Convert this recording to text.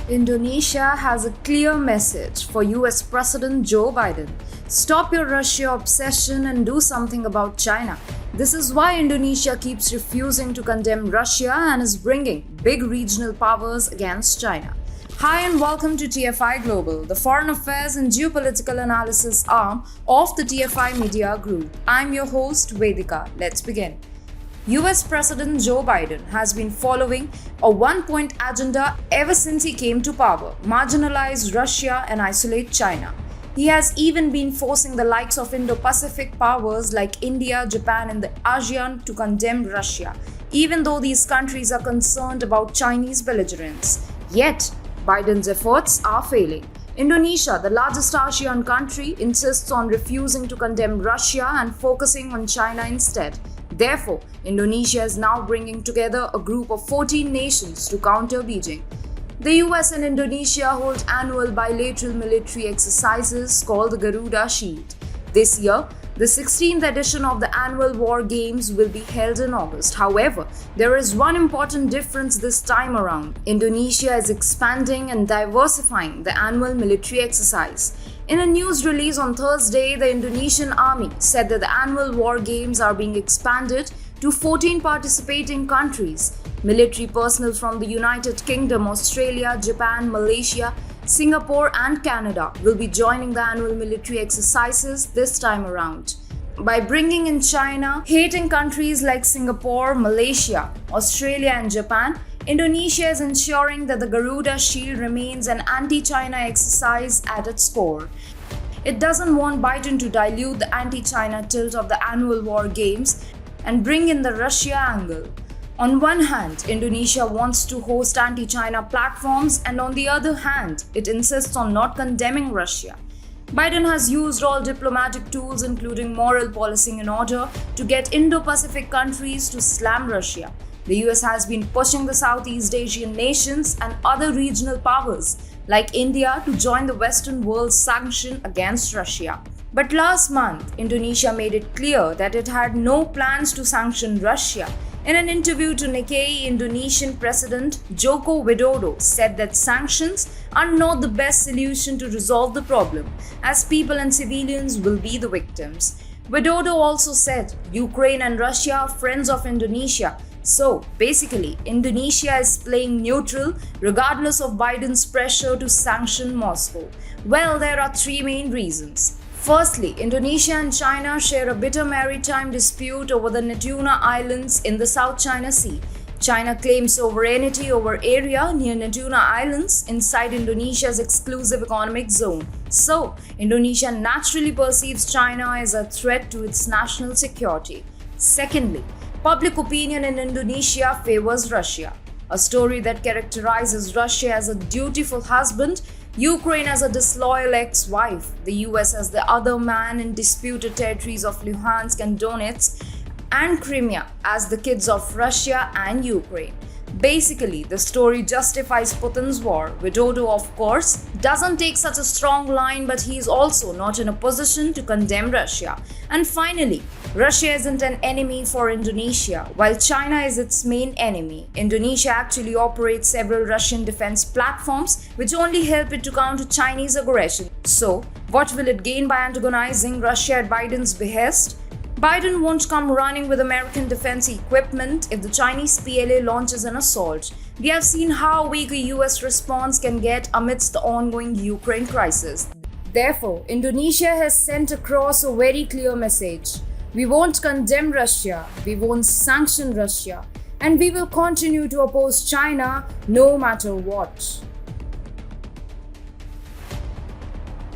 Indonesia has a clear message for US President Joe Biden. Stop your Russia obsession and do something about China. This is why Indonesia keeps refusing to condemn Russia and is bringing big regional powers against China. Hi and welcome to TFI Global, the foreign affairs and geopolitical analysis arm of the TFI Media Group. I'm your host, Vedika. Let's begin. US President Joe Biden has been following a one-point agenda ever since he came to power: marginalize Russia and isolate China. He has even been forcing the likes of Indo-Pacific powers like India, Japan, and the ASEAN to condemn Russia, even though these countries are concerned about Chinese belligerence. Yet, Biden's efforts are failing. Indonesia, the largest ASEAN country, insists on refusing to condemn Russia and focusing on China instead. Therefore, Indonesia is now bringing together a group of 14 nations to counter Beijing. The US and Indonesia hold annual bilateral military exercises called the Garuda Shield. This year, the 16th edition of the annual war games will be held in August. However, there is one important difference this time around. Indonesia is expanding and diversifying the annual military exercise. In a news release on Thursday, the Indonesian army said that the annual war games are being expanded to 14 participating countries. Military personnel from the United Kingdom, Australia, Japan, Malaysia, Singapore and Canada will be joining the annual military exercises this time around. By bringing in China, hating countries like Singapore, Malaysia, Australia and Japan, Indonesia is ensuring that the Garuda Shield remains an anti-China exercise at its core. It doesn't want Biden to dilute the anti-China tilt of the annual war games and bring in the Russia angle. On one hand, Indonesia wants to host anti-China platforms, and on the other hand, it insists on not condemning Russia. Biden has used all diplomatic tools, including moral policing, in order to get Indo-Pacific countries to slam Russia. The US has been pushing the Southeast Asian nations and other regional powers like India to join the Western world's sanction against Russia. But last month, Indonesia made it clear that it had no plans to sanction Russia. In an interview to Nikkei, Indonesian President Joko Widodo said that sanctions are not the best solution to resolve the problem, as people and civilians will be the victims. Widodo also said Ukraine and Russia are friends of Indonesia. So, basically, Indonesia is playing neutral regardless of Biden's pressure to sanction Moscow. Well, there are three main reasons. Firstly, Indonesia and China share a bitter maritime dispute over the Natuna Islands in the South China Sea. China claims sovereignty over area near Natuna Islands inside Indonesia's exclusive economic zone. So, Indonesia naturally perceives China as a threat to its national security. Secondly, public opinion in Indonesia favors Russia. A story that characterizes Russia as a dutiful husband, Ukraine as a disloyal ex-wife, the US as the other man in disputed territories of Luhansk and Donetsk, and Crimea as the kids of Russia and Ukraine. Basically, the story justifies Putin's war. Widodo, of course, doesn't take such a strong line, but he is also not in a position to condemn Russia. And finally, Russia isn't an enemy for Indonesia, while China is its main enemy. Indonesia actually operates several Russian defense platforms, which only help it to counter Chinese aggression. So, what will it gain by antagonizing Russia at Biden's behest? Biden won't come running with American defense equipment if the Chinese PLA launches an assault. We have seen how weak a US response can get amidst the ongoing Ukraine crisis. Therefore, Indonesia has sent across a very clear message. We won't condemn Russia, we won't sanction Russia, and we will continue to oppose China no matter what.